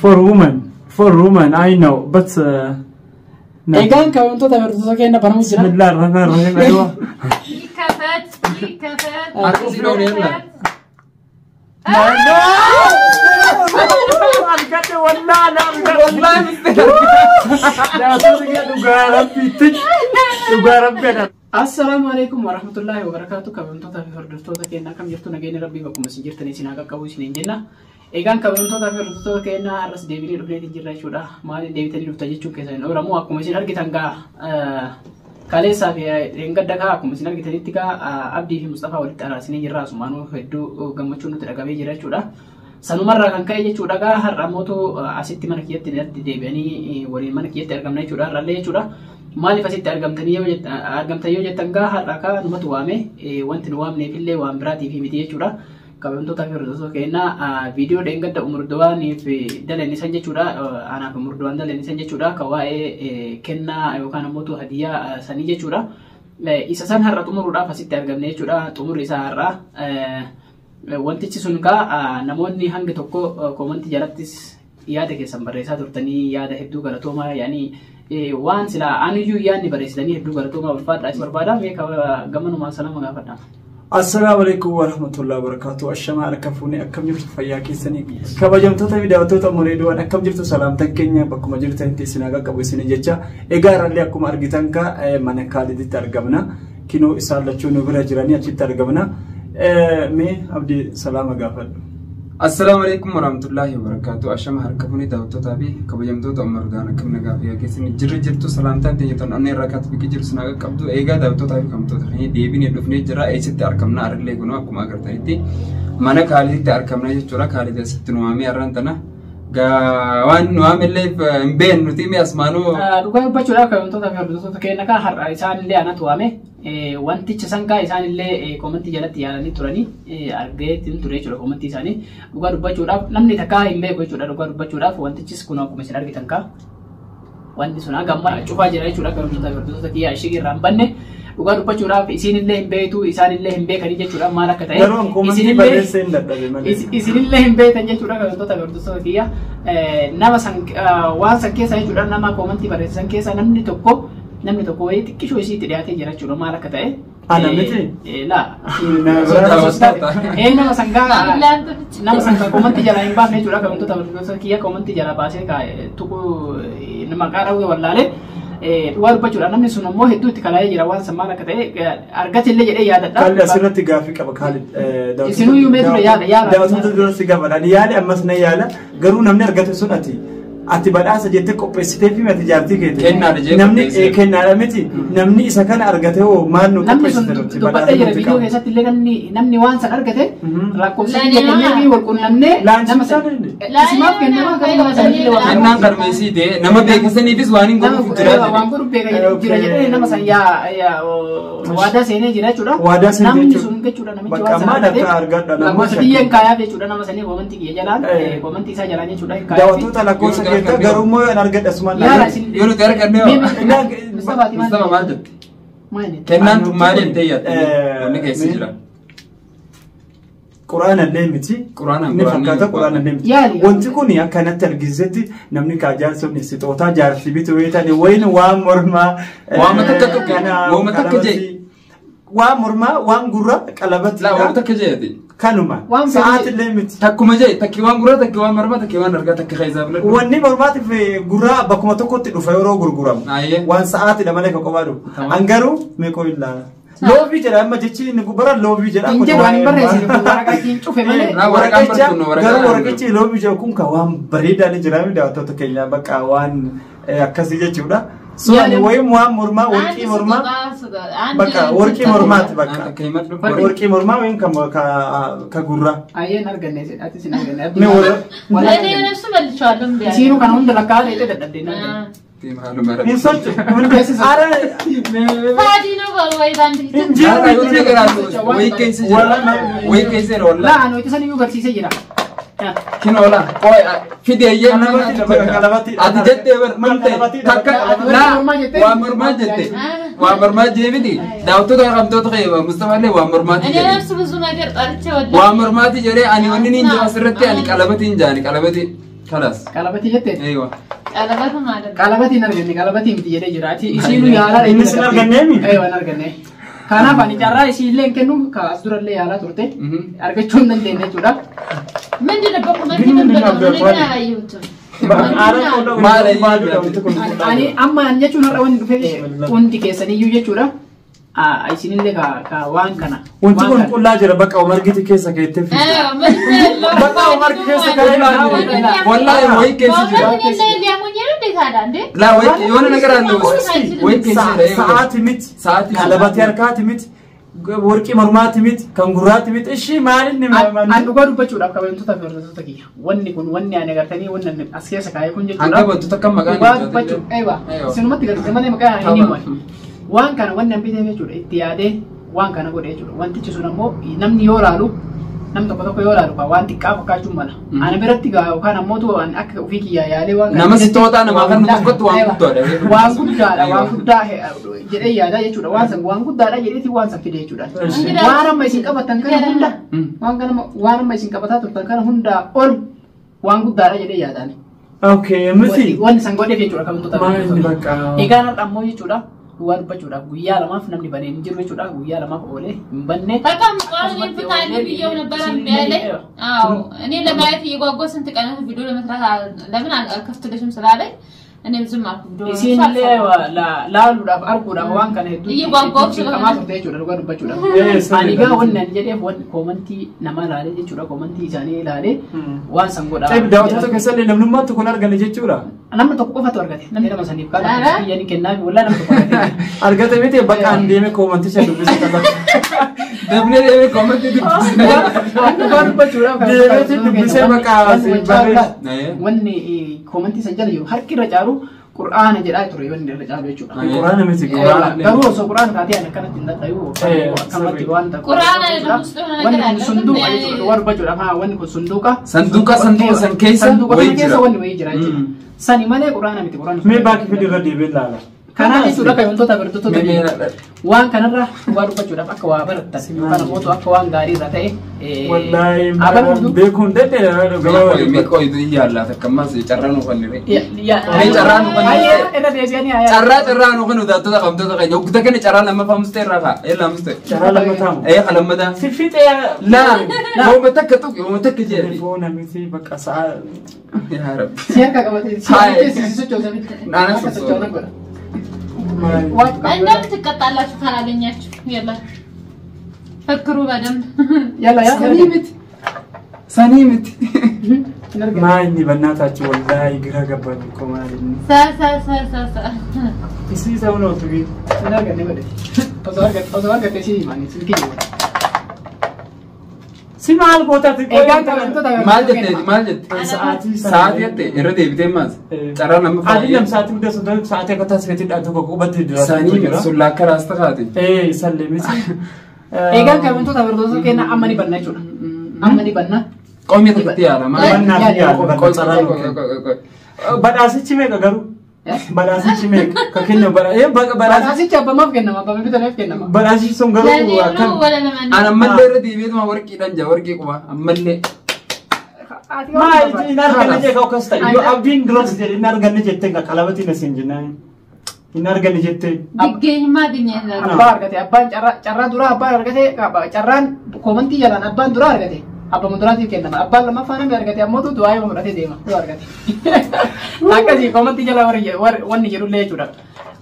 For women, I know, but egan ka unto ta verso ke na banamu jira Bismillahirrahmanirrahim. Aywa. كفت Aku كفت sudah lihat. Assalamualaikum warahmatullahi wabarakatuh. Kabajamtoota fi hordoftoota keenya akkam jirtu nageenya rabbii bakkuma isin jirtanii isin haa qaqqabu isiniin jenna. Egaan kabajamtoota fi hordoftoota keenya har'as deebinee dhufneetiin jirra jechuudha. Maaliin deebitanii dhufta jechuun keessan hin ooramu akkuma isin argitan gaa kaleessaa fi gadda kaa akkuma isin argitanitti gaa Abdii fi Mustafaa walitti araasinee jirra. Asumaanuu hedduu gammachuun nutti dhagabee jira jechuudha. Sanumarraa kan ka'e jechuudha gaa har'a mootu asitti mana kiyyatti deebi'anii waliin mana kiyyatti argamna jechuudha. Har'allee jechuudha. Maaliif asitti argamtan yoo jettan gaa har'a kaa numatu waame wanti nu waamneefillee waan biraatiif miti jechuudha. Kabajamtoota fi hordoftoota keenya viidiyoo dheengadda umurdowaaniif dalanisan jechuudha. Anaaf umurdowaan dalanisan jechuudha. Kan waa'ee kennaa yookaan ammoo hadiyyaa sanii jechuudha. Isa san har'a xumuruudhaaf asitti argamne jechuudha. Xumurri isaa har'a wantichi sun kaa namoonni hangi tokko koomantii jalattis yaada keessan barreessaa turtanii yaada hedduu galatoomaa yaanii waan sila aniyyuu yaadni barreessitanii hedduu galatoomaa ulfaadhaa is barbaada. Mee gammanumaan salama gaafadha. Assalamualaikum warahmatullahi wabarakatuh. Ashama alkafuni akkam jirtu fayyaa keessanii kabajamtoota fi daawwattoota Moreedoowwan akkam jirtu salaamtan keenya bakkuma jirtanitti isin haa qaqqabu isin jecha. Egaa irrallee akkuma argitan ka mana Kaaliditti argamna. Kinoo isaan lachuu nu bira jiranii achitti argamna. Mee Abdii salaama gaafadhu. Assalamualaikum warahmatullahi wabarakatuh. Ashama harkafuni daawwattoota fi kabajamtoota Moreedoowwan akkam nagaa fi keessanii jirtu salaamtan teeyyaton onnee rakkaatu biki jiru isin haa qaqqabdu. Egaa daawwattoota fi kabajamtoota keenya deebinee dhufnee jira. Eessitti argamna arrillee kunoo akkuma agartanitti mana Kaaliditti argamna jechuudha. Kaalidi asitti nu waamee arraan tana waan nu waamillee hin beeknu nuti mee asmaanuu dhugaa dubbachuudhaaf kabajamtoota fi hordoftoota keenya kaa har'a isaanillee anatu waame. Wanticha sangaa isaanillee koomantii jalatti yaadanii turanii argeetiin ture jechuudha koomantii isaanii. Dhugaa dubbachuudhaaf namni takkaa hin beeku jechuudha. Dhugaa dubbachuudhaaf wantichis kun akkuma isin argitan kaa wanti sun gamma cufaa jira jechuudha. Kabajamtoota fi hordoftoota kiyyaa ishii irraa hin banne. Dhugaa dubbachuudhaaf isinillee hin beektu isaanillee hin beekanii jechuudha maal akka ta'e isinillee hin beektan jechuudha. Kabajamtoota fi hordoftoota kiyyaa nama san waan san keessa jechuudha nama koomantii barreessan keessa namni tokko wayii xiqqishoo isiitti dhiyaatee jira jechuudha maal akka ta'e. Ana miti? Nama sangaa koomantii jalaa hin baafne jechuudha. Kabajamtoota fi hordoftoota kiyyaa koomantii jalaa baasee tuquu nama qaadawwee wallaalee. Dhugaa dubbachuudhaan namni sun ammoo hedduu itti kalaayee jira waan san maal akka ta'e argatillee jedhee yaadadha. Kaalli asirratti gaaffii qaba Kaalid. Isinuyyuu mee ture yaada. Daawwattoota duratti gaafadha. Yaada ammas na yaada garuu namni argate sun ati badhaasa jettee qopheessitee fi mati jaartii keete. Namni kennaadha miti. Namni isa kana argate hoo maal nu qopheessite nuti badhaasa jira viidiyoo keessatti illee namni waan san argate lakkoofsaan jennee fi walqunnamnee nama isimaaf kennamaa kan nama sanillee waan kennaan qarmeessii ta'e nama beeksisaniifis waan hin godhuuf jira. Waan godhuuf jira jedhee nama san waadaa seenee jira jechuudha. Waadaa seenee namni sun jechuudha namichi waan san argate lakkoofsa biyyeen kaayaa jechuudha nama sanii koomantii kiyya jalaan koomantii isaa jalaan jechuudha. Daawwattoota lakkoofsa garuu moo an argadha sumaan yoo nuti arganne Mustafa maal jette? Kennaan tun maaliin ta'eyyatti wanni keessa jira? Quraana illee miti. Ni fakkaata quraana illee miti. Wanti kun akkanatti argisiisetti namni kaa jaarsonni sixootaa jaarsi bitu weetani wayin waan mormaa waan takka jee waan mormaa waan gurra qalabatti waan takka jeeti. Kanuma sa'aati illee miti. Takkuma jee takki waan gurra takki waan mormaa takki waan argaa takki keessaa filadhu. Wanni mormaatiif gurra bakkuma tokkotti dhufa yeroo gurguramu. Waan sa'aatiidha malee kan kophaa dhufu. Angaruu meeqoo illaa. Loobii jedha amma jechi inni gubbara loobii jedha. Inje waan barreessine kun waraqaatiin cufe malee. Garuu waraqachi loobii jedhu kun kan waan bareedaa ni jira daawwattoota keenya bakka waan akkasii jechuudha. Soani wayim waan mormaa warqii mormaa bakka warqii mormaati bakka warqii mormaa wayim ka gurra. Ayyeen arganne ati sin arganne. Me wala ne nafsu balchaalum biya. Isiinu kan hunda lakkaa dheedhe dadhabdeenaa. Hin sochu. Ara Faadino balway bandri. Injira yoo jiraatu way keessa wala. Laa ano itti saniyyuu barsiisee jira. Kinola fideeyye ati jettee malte takka waan mormaa jette waan mormaa jeemiti daawwattoota qabdoota qeeba Mustafaallee waan mormaati jedhe waan mormaati jedhee ani wanni niin jira asirratti ani qalabati hin jaani qalabati خلاص Qalabati jette. ايوه Qalabatu maal? Qalabatiin arganne qalabatiin miti jedhee jiraati. Isiinu yaalaa Innis hin arganneemi? Eeyyuu hin arganne. Kanaaf ani carraa isiillee kennu as durallee yaalaa turte argachuu hin dandeenye jechuudha. Mindi da bakkumatti balbalanii ayyuutu. Ani amma jechuun har'a wanti dhufee hundi keessaniyyuu jechuudha. Isinillee ka waan kana. Wanti kun qullaa jira bakka margiti keessa keettee fi. Bakka margi keessa keettee. والله وين كيس لا وين يونا نقرا وين كيس ساعات مت ساعات قلبات يركات مت ورقي مرمات مت كنغرات مت إيشي مالني An dhugaa dubbachuudhaaf kabajamtoota fi hordoftoota kiyya. Wanni kun wanni ani agartanii wanni as keessa kaa'ee kun jechuudha. Hanga wantoota kam maqaan Dhugaa dubbachuu sinumatti galtee malee maqaa hin himu. Waan kana wanni an bitee jechuudha itti yaadee waan kana godhe jechuudha. Wantichi sun ammoo namni yoo laalu namni tokko yoo laalu waan xiqqaa fakkaachuu mala. Ani biratti gaa yookaan ammoo akka ofii kiyyaa yaalee waan nama si toota nama kan tokkotti waan guddaadha. Waan guddaadha waan guddaa jedhee yaadaa jechuudha. Waan san waan guddaadha jedheeti waan san fide jechuudha. Waan amma isin qabatan kana hunda waan amma isin qabataa turtan kana hunda ol waan guddaadha jedhee yaadaan. Okay, miti. Wanni san godheef jechuudha kabajamtoota. Maalni bakka. Egaa har'a ammoo jechuudha. Dhugaa dubbachuudhaaf guyyaa lamaaf namni banee hin jiru jechuudha. Guyyaa lamaaf oolee hin banne. Bakka muqaawwan fitaanii biyyoo nabbaran beelee. እኔ ለማየት እየጓጓ ስንት ቀናት ቪዲዮ ለመስራት ለምን አልከፍትልሽም ስላለኝ እኔም ዝም አልኩ። ቪዲዮ Isinillee laaluudhaaf arguudhaaf waan kana hedduu Eeyyuu qamaa turte jechuudha. Dhugaa dubbachuudhaaf. Ani gaa wanni ani jedheef wanni koomantii nama ilaalee jechuudha. Koomantii isaanii ilaalee waan san godhaa. Daawwattoota keessallee namnummaatti kun argane jechuudha. Namni tokko qofatu argate. Namni lama saniif kaala. Biyya ni kennaafi walaa namni tokko argate. Argate miti bakka an deeme koomanticha dubbisee qabata. Dabne deeme koomantii dubbisee. Dhugaa dubbachuudhaaf. Deemeeti dubbisee bakka wanni koomantii san jala jiru harki irra caalu Qur'aana jedhaa ture wanni irra caalu jechuudha. Quraana miti quraana. Garuu osoo Qur'aana taatee ani akkanatti hin dadhabu akkamatti waan ta'u. Qur'aana jedhamu sunduuqa Wanni kun sunduuqa jechuudha. Dhugaa dubbachuudhaaf wanni kun sunduuqa. Sanduuqa san keessa Sanduuqa wayii keessa jira. wanni wayii jira jechuudha. Sani malee Qur'aana miti Qur'aana. Mee baakii fidi irra deebiin laala. Kanaaf jechuudha kabajamtoota waan kanarra dhugaa dubbachuudhaaf akka waa barattan yookaan ammoo akka waan gaarii irra ta'e. Wallaahi beekuun deddeedha gabaa Meeqooyitu yaallata akkamas carraa nu fannire. Carraa nu kan udaatota qabdoota keenya oggota kana carraa lammaffaa mustee irraa ka'a. Lammaffaa. Carraa lammataa. Lammataa. Fixee Laa yooma takka tuqi yooma takka jedhe. telefoona miti bakka sa'a. Yaa Rabbi. Si harka qabatee si sochoosanitti. Naana sochoona godha. እንደምትቀጣላችሁ ካላገኛችሁ የላ ፈክሩ በደንብ ያላ ያ ሰኒምት Maanyi bannaatachi wallaahi gira gabban ko maalin. ሳ Isii ta'uu nootu bi. Sinarganne godhe. Osoo argatte si himanni si kiyya. Si maal gootati Eegaan kabajamtoota maal jette sa'aatii jette irra deebitee maas carraa lammaffaa. Adii lam sa'aatii guddaa sun sa'aatii akka taasiseetti dhaatu tokko qubatti dira. Sanii sun laakka raasta kaate. Sallee miti. Eegaan kabajamtoota hordoftoota keenya amma ni banna jechuudha. Amma ni banna. Qoomii tokkotti yaala maal. Badhaasichi meeqa garuu? Badhaasichi meeqa? Ka kenna badhaasichi. Badhaasichi abbamaaf kennama abbama bitaleef kennama. Badhaasichi sun garuu akkam. An ammallee irra deebiituma warqiidhaan jaa warqii quba ammallee. Maal hin arganne jee ka'u kas ta'e yoo abdiin duras jedhe hin arganne jettee qalabatiin asiin jennaan. Hin arganne jettee. Diggeenyummaa addunyaa Abbaa argate abbaan carraa duraa abbaan argate carraan koomantii jalaan abbaan duraa argate. Abba muduraatiif kennama. Abbaan lammaffaa namni argate ammoo du'aa fudhatee deema. Yoo argate. Akkasii koomantii jala wanni jedhullee jechuudha.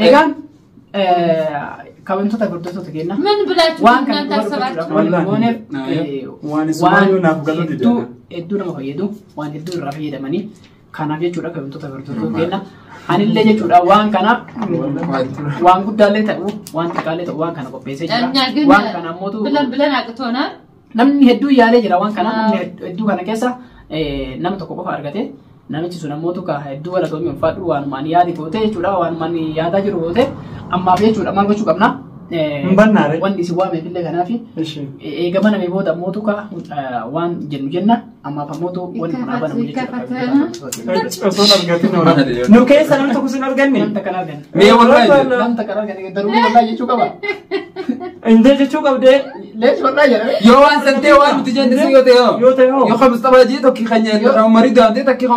Eegaan kabajamtoota hordoftoota keenya. ምን ብላችሁ Waan kana እናንተ አሰባችሁ? Waan isumayyuu naaf galu dide. hedduu nama fayyadu waan hedduu irraa fayyadamanii kanaaf jechuudha kabajamtoota hordoftoota keenya. Anillee jechuudha waan kana waan guddaallee ta'u waan xiqqaallee ta'u waan kana qopheessee jira. Waan kana ammoo ብለን አቅቶናል። namni hedduu yaalee jira waan kana namni hedduu kana keessa nama tokko qofa argate namichi sun ammoo tuka hedduu walatoomii ulfaadhu waanumaan yaadi goote jechuudha waanumaan yaadaa jiru goote ammaaf jechuudha maal gochuu qabna Mbannaare. wanni isin waameef illee kanaafi eegama namee booda ammoo tuka waan jennu jenna ammaaf ammoo wanni kun abanamu jechuudha. Osoo argatin oolaa. Nu keessa namni tokko sin arganne. Namta kan arganne. Mee wallahi Namta kan arganne darbii wallahi jechuu qaba. Indee jechuu qabdee. ليش والله يا ربي يوان سنتي وان بتجند سيوتيو يو خمس طبعا جيتو كي خنيا مريض عندي تكي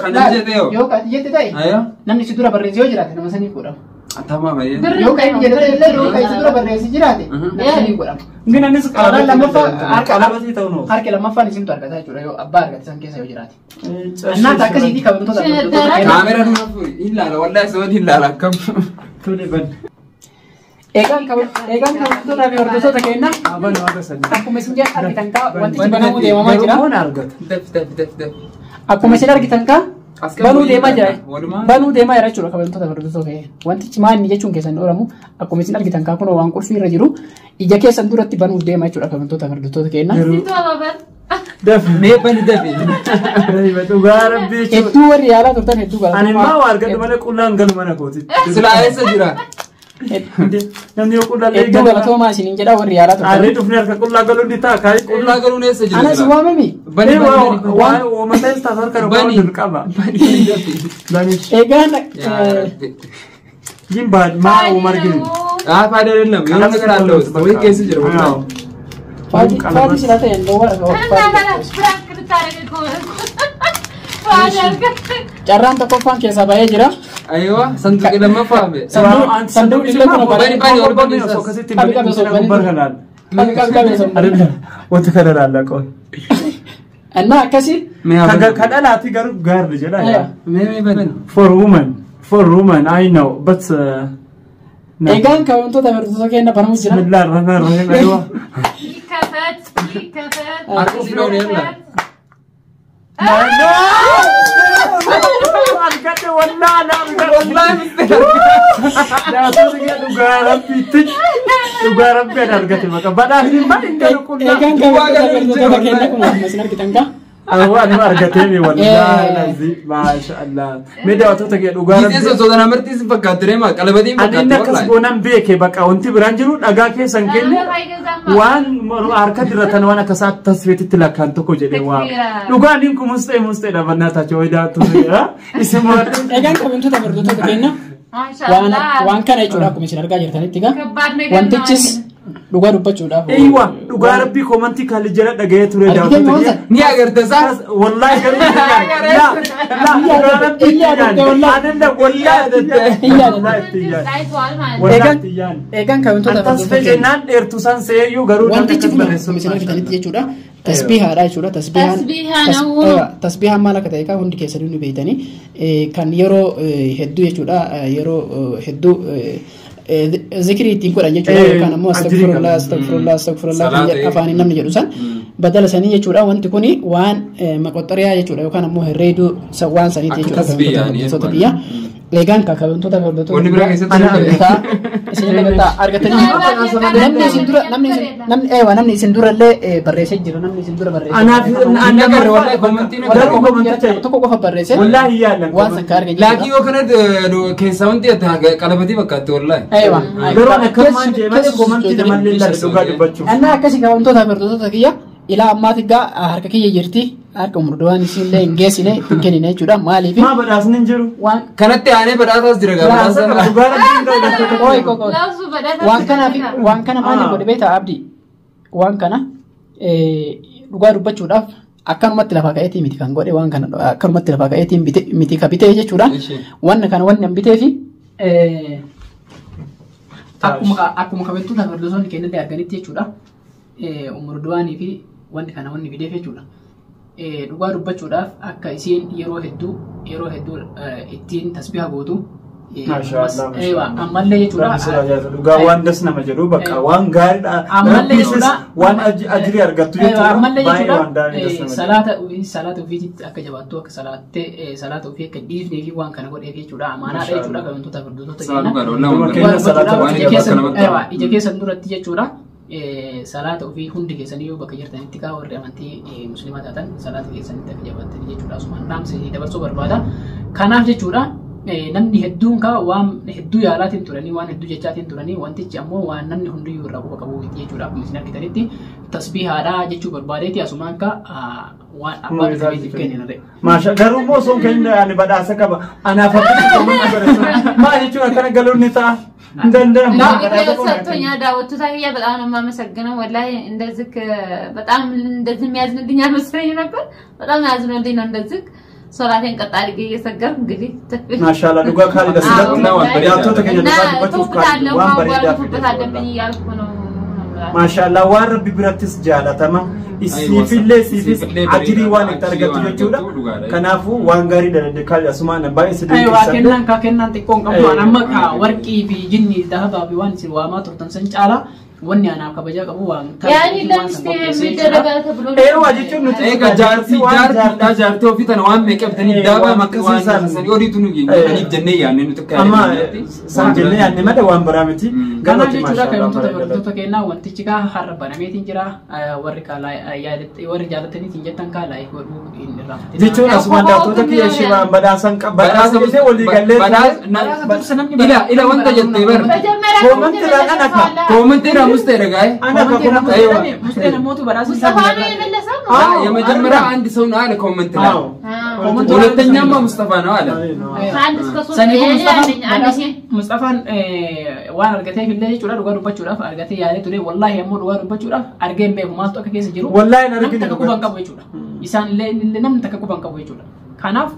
خنيا جيتيو يو كاتي جيت تاي ايوه نمني سدورا بريزيو جرات انا مسني كورا تمام ايه يو كاي جيت يو كاي سدورا بريزي جرات مسني كورا Mungkin anda sekarang lama fa apa sih tahu no? harke lama fa nisim tu argata jura yo abbar argata san kesa yo jirati anna takka sidi ka bunto da kamera nu illa la wallahi so illa la kam Tuh ban. egan ka bunto na bi ordo so ta kenna Apa no ada saja. aku messenger argitan ka wanti banamu de mama jira Mana argat? def aku messenger argitan ka banu deemaa jira banuu deemaa jira jechuudha kabajamtoota fardisoo ta'e wantichi maal inni jechuun keessan dhooramu akkuma isin argitan kaa kunoo waan qulfii irra jiru ija keessan duratti banuuf deemaa jechuudha kabajamtoota fardisoo keenna. mee bani dafi Dhugaa rabbii jechuudha. Hedduu warri yaalaa turtan hedduu galata. Ani maa waa argadhu malee qullaan galu mana kooti. silaa eessa jira Namni yoo qullaa Hedduu galatoomaa isiniin jedha warri yaalaa turtan. Arree dhufnee harka qullaa galuu ni ta'a kaayee qullaa galuun eessa jira Anas waamami. bani waan uummata isaa harka Bani. rabaa qaba. Banish. Egaan Jin baad maa uumar gini. faayida የለም የሆነ ነገር አለው ወይ ኬስ ጅራ faati sila ta'e endoo carraan tokkoffaan keessaa bahee jira. aywa sanduuqi lammaffaa Sanduuqni illee kun Wanta kana laallaqoo. Annaa akkasi Kadhalaati garuu gaarri jedha. mee bani For woman, I know, but egaan ka wantoota barsiisoo kenna banamu jira. Bismillahirrahmanirrahim. Aywa. Aku sih mau dia lah. Argate wallahi Dhugaa rabbii argate maka badhaaf hin bahin galu qullaa. Egaan ka wantoota barsiisoo kenna kun amma isin argitan ka. Ani argatee mi wallahi maashaallah. Mee daawwattoota kee dhugaa Ini sesuatu nama artis fakkaatu deema qalabadii Ani fakkaatu nakkas goonan beeke bakka wanti biraan jiru dhagaa keessan kenne waan harka diratan waan akka saat tasfeetitti lakkaan tokko jedhee waa dhugaan hin kun mustee dhabannaa taachoo idaatu isin Egaan ka wantoota barsiisoo kenna waan kana jechuudha akkuma isin argaa jirtanitti ga wantichis dhugaa dubbachuudhaaf. Eywa dhugaa rabbii komantii kalli jala dhaga'ee ture daawwattoota kee. ni agarta saa Wallahi garuu Egaan ka wantoota barsiisoo kenna. Jennaan dheertu san seeyyuu garuu Wantichi kun akkuma isin argitanitti jechuudha. Tasbiihaadha jechuudha. Tasbiihaan maal akka ta'e kan hundi keessanii nu beektanii kan yeroo hedduu jechuudha yeroo hedduu zikrii ittiin godhan jechuudha yookaan ammoo astagfirullah kan jedhu afaaniin namni jedhu san badala sanii jechuudha wanti kuni waan maqoxxariyaa jechuudha yookaan ammoo herreeduu waan saniiti jechuudha biyya. Egaan ka wantoota wanni biraa keessatti isin argatanii namni isin dura illee barreessee jira namni isin dura barreessee. Anaaf wallahi komantii tokko qofa barreessee wallahi yaalan waan san ka argan laakii yoo kana keessaa wanti qalabadii fakkaatu wallahi garuu akkamaan jeemate komantii namallee lalle dhugaa dubbachuuf. Annaa akkasii ka wantoota barsiisota kiyya ilaa ammaati gaa harka kiyya jirti harka murdawaan isinillee hin geessine hin kennine jechuudha maaliif Maa badhaasni hin jiru. waan kanatti aanee badhaasaas jira gabaasa Dhugaa rabbii hin waan kana maaliif godhe beektaa abdii waan kana dhugaa dubbachuudhaaf akkanumatti lafaa ka'eetii miti kan godhe waan kana akkanumatti lafaa ka'eetii miti ka bitee jechuudha wanna kana wanni hin bitee fi akkuma kabajamtoota barsiisonni kennallee arganitti jechuudha umurduwaanii fi wanti kana wanni fideef jechuudha. Dhugaa dubbachuudhaaf akka isiin yeroo hedduu ittiin tasbiha gootu ammallee jechuudha. Dhugaa waan das nama jedhu bakka waan gaariidha. Ammallee jechuudha. Waan ajirii argattu jechuudha. Ammallee Baay'ee waan gaarii das jechuudha. nama Salaata ofiitti akka jabaattu akka salaata ofii akka dhiifnee fi waan kana godheef jechuudha. Amaanaadha jechuudha kabajamtoota barsiisota ija keessan duratti jechuudha. Salaata ofii hundi keessanii yoo bakka jirtanitti kaa warri amantii musliimaa taatan salaata keessanitti akka jabaatanii jechuudha. Asumaan dhaamsa dabarsuu barbaada. Kanaaf jechuudha namni hedduun kaa waan hedduu yaalaatiin turanii waan hedduu jechaatiin turanii wantichi ammoo waan namni hundiyyuu irraa quba qabu jechuudha. Akkuma isin argitanitti tasbiihaadhaa jechuu barbaadeeti asumaan kaa waan abbaa isaaniitiif kenninare. Maasha garuu moosoon keenya ani badhaasa qaba. Anaaf akka maal jechuudha kana galuun ni ta'a. ሰጥቶኛ ዳውቱ ታዲያ በጣም ነው የማመሰግነው ወላሂ እንደዚህ በጣም እንደዚህ የሚያዝንልኝ አልመሰለኝም ነበር በጣም ያዝንልኝ ነው እንደዚህ ሶላቴን ቀጣሪ እየሰገርኩ እንግዲህ ማሻአላ ዱጋ ካሊ ለሰላም ያቶ ተገኘ ማሻአላ ወረብ ብራትስ ጃላተማ ሲፊሌ ሲፊስ አጅሪ ዋን ተርገቱ ጀቹላ ከናፉ ዋንጋሪ ደረደካል ያስማነ ባይስ ከከናን ጥቆን ቀምቷን አማካ ወርቂ ቢጅኒ ዳሃባ ቢዋን ሲዋማ ቶርተን ሰንጫላ ወንያ ና ከበጃ ቀቡ ዋን ያኒ ለምስቴ የሚደረጋል ተብሎ ኤው አጅቹ ኑት ኤጋ ጃርቲ ኦፊተን ዋን ሜቀብተኒ ዳባ ማከዋን ሰኒ ኦዲቱኑ ይጀነ ያኔ ኑትካ አማ ሳንጀነ ያኔ ማደ ዋን በራመቲ ገና ጀቹላ ከየንቶ ተበርቶ ከና ወንቲቺ ጋ ሐረባና ሜት እንጅራ ወርቃ ላይ ያለት ወር ጃለተኒ እንጀተን ካ ላይ ወሩ ኢንራ ጀቹላ ሱማን ዳቶ ተኪ የሽባ በዳሰን ቀባራሰ ጊዜ ወሊ ገለ ኢላ ወንተ ጀተ ይበር ኮመንት ላናካ ኮመንት ሙስተ ረጋይ አና ኮመንት ሙስተ ነሞቱ በራሱ ሙስጠፋ ነው የመለሰው የመጀመሪያ አንድ ሰው ነው አለ ኮመንት ላይ ሁለተኛማ ሙስጠፋ ነው አለ አንድ እስከ 3 ሙስጠፋን ዋን አርገቴ ፊልደ ጩራ ዱጋ ዱባቹራ አርገቴ ያለ ቱሬ ወላሂ የሞ ዱጋ ዱባቹራ አርገን ቤ ማስቶ ከከስ ጅሩ ወላሂ ነርግን ተከኩባን ቀቦ ጩራ ኢሳን ለነም ተከኩባን ቀቦ ጩራ ካናፍ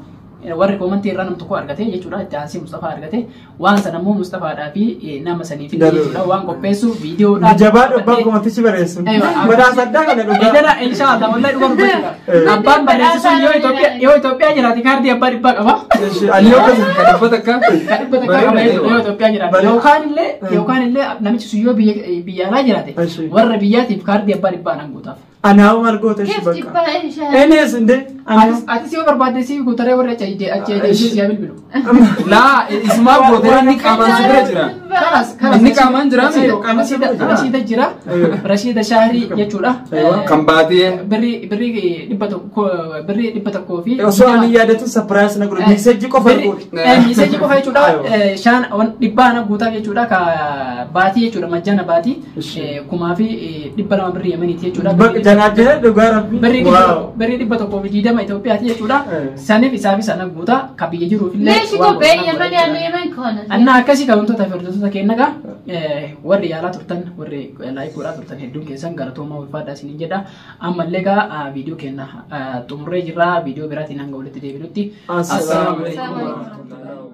warri komantii irraa namtu ko argate jechuudha jaansi Mustafa argate waan sanammoo Mustafa daafi nama sanii fi jechuudha waan qopheessu viidiyoo dhaa jabaa dhubbaa komantichi bareessu badaa saddaa kana dhugaa idara inshallah wallahi dhugaa dubbachuudha abbaan bareessu yoo Itoophiyaa jiraati kaardii abbaa dhibbaa qaba aliyoo kadhabbata akka yoo Itoophiyaa jiraati yookaan illee namichi sun yoo biyya alaa jiraate warra biyyaatiif kaardii abbaa dhibbaa nan guutaaf أنا أول مرة تشبك. أنا سندي. أتسيو بربادة سيو كترة ورا أجي سيابل بلو. لا اسمه بودرة نيك أمان سيدرا جرا. نيك أمان جرا مي. رشيد جرا. رشيد شهري يجورا. كم بعديه. بري دبتو كوفي. أصلا يا ده تو سبرايز نقول ميساج كوفي. ميساج كوفي يجورا. شان دبانا غوتا يجورا كباتي يجورا مجانا باتي. كومافي دبنا بري يمني يجورا. Janajah juga rapi. Beri di batu kopi di dalam Ethiopia aja sudah. Sana bisa sana buta kapi aja rufil. Lepas itu beri yang mana yang mana kona. Anak kasih kau untuk tahu tu tak kena kah? Warri ala turtan warri live pura turtan hidup kesan garatu mau pada sini jeda. Amal lega video kena. Tumre jera video berarti nangga boleh tidak berarti. Assalamualaikum.